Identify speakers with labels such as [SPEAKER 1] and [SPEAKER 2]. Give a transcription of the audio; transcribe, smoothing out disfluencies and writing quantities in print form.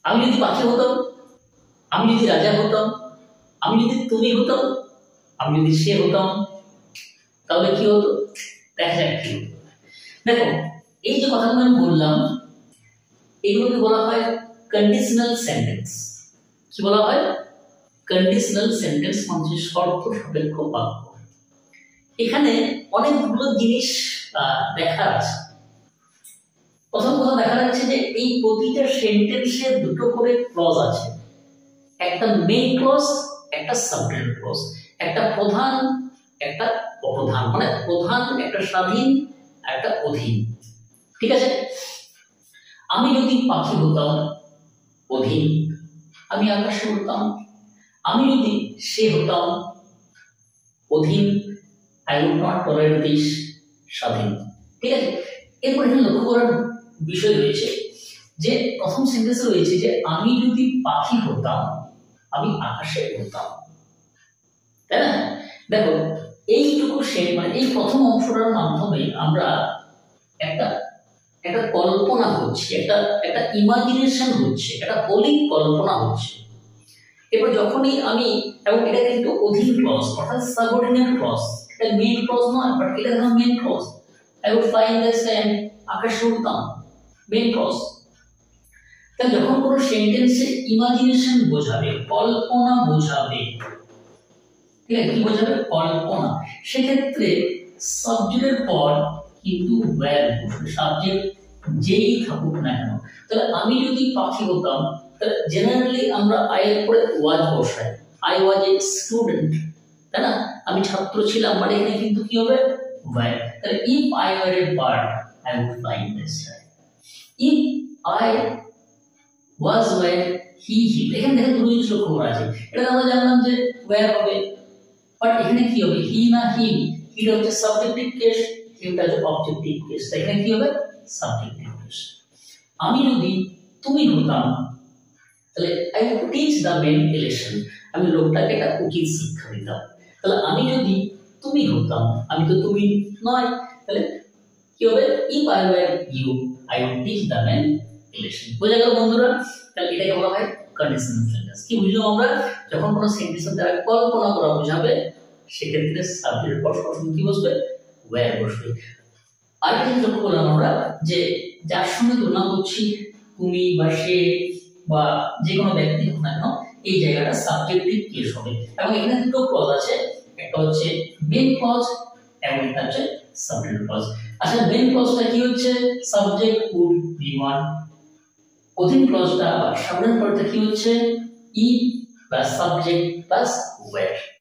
[SPEAKER 1] আমি যদি পাখি হতাম, আমি যদি রাজা হতাম, আমি যদি তুমি হতাম, আমি যদি সে হতাম, তাহলে কি হতো? দেখা যাক কি হতো। দেখো, এই যে কথাগুলো আমি বললাম, এগুলোকে বলা হয় কন্ডিশনাল সেন্টেন্স। কি বলা হয়? কন্ডিশনাল সেন্টেন্স মানে শর্ত সাপেক্ষ বাক্য। এখানে অনেকগুলো জিনিস দেখার আছে। প্রথম কথা দেখা যাচ্ছে যে এই প্রতিটা সেন্টেন্সে দুটো করে ক্লজ আছে, একটা মেইন ক্লজ, একটা সাবজেক্ট ক্লজ, একটা প্রধান, একটা অপ্রধান, মানে প্রধান, একটা স্বাধীন, একটা অধীন। ঠিক আছে? আমি যদি পাখি হতাম, অধীন, আমি আকাশে উড়তাম। আমি যদি সে হতাম, অধীন, I would not tolerate this, স্বাধীন। ঠিক আছে? এরপর এখানে লক্ষ্য করার বিষয় রয়েছে যে প্রথম সেন্টেন্সে রয়েছে যে আমি যদি পাখি হতাম, আমি আকাশে উড়তাম। তাই না? দেখো, এইটুকু মানে এই প্রথম অংশটার মাধ্যমে আমরা একটা একটা কল্পনা হচ্ছে, একটা ইমাজিনেশন হচ্ছে, একটা অলিক কল্পনা হচ্ছে। এবার যখনই আমি, এবং এটা কিন্তু অধীন ক্লজ অর্থাৎ সাবঅর্ডিনেট ক্লজ, এটা মেইন ক্লজ নয়, বাট এটা হলো main clause. I would fly in the sky, আকাশে উড়তাম, মেইন ক্লজ। তাহলে যখন কোনো সেন্টেন্সে ইমাজিনেশন বোঝাবে, কল্পনা বোঝাবে, ঠিক আছে, কি বোঝাবে? কল্পনা, সেক্ষেত্রে সাবজেক্টের পর কিন্তু ওয়্যার বসবে, সাবজেক্ট যেই থাকুক না কেন। তাহলে আমি যদি পাখি হতাম, তাহলে জেনারেলি আমরা আই এর পরে ওয়াজ বসাই, আই ওয়াজ এ স্টুডেন্ট, তাই না? আমি ছাত্র ছিলাম, মানে এখানে কিন্তু কি হবে? ওয়্যার। তাহলে if I were a bird, I would fly in the sky. If I was wire, হি হিম, এখানে দেখেন দুটো জিনিস লক্ষ্য করা আছে। এটা আমরা জানলাম যে ওয়্যার হবে, বাট এখানে কি হবে? হি না হিম, হিটা হচ্ছে সাবজেক্টিভ কেস, হিমটা হচ্ছে অবজেক্টিভ কেস। তাই এখানে কি হবে? Subjective case. আমি যদি তুমি হতাম, তাহলে I would teach the men a lesson, আমি লোকটাকে একটা উচিত শিক্ষা দিতাম। তাহলে আমি যদি তুমি হতাম, আমি তো তুমি নয়, তাহলে কি হবে? If I were you, I would teach the men a lesson. বোঝা গেল বন্ধুরা? তাহলে এটাকে বলা হয় কন্ডিশনাল সেন্টেন্স। কি বুঝলাম আমরা? যখন কোনো সেন্টেন্সের দ্বারা কল্পনা করা বোঝাবে, সেক্ষেত্রে সাবজেক্টের পর সবসময় কি বসবে? ওয়্যার বসবে। আর কি লক্ষ্য করলাম আমরা যে যার সঙ্গে তুলনা করছি, তুমি বা সে বা যে কোনো ব্যক্তি হোক না কেন, এই জায়গাটা সাবজেক্টিভ কেস হবে। এবং এখানে দুটো ক্লজ আছে, একটা হচ্ছে মেইন ক্লজ এবং একটা হচ্ছে সাবজেক্ট ক্লজ। আচ্ছা, মেইন ক্লজটা কি হচ্ছে? Subject would be one. অধীন ক্লজটা বা সাবজেক্ট ক্লজটা কি হচ্ছে? If plus subject plus wire.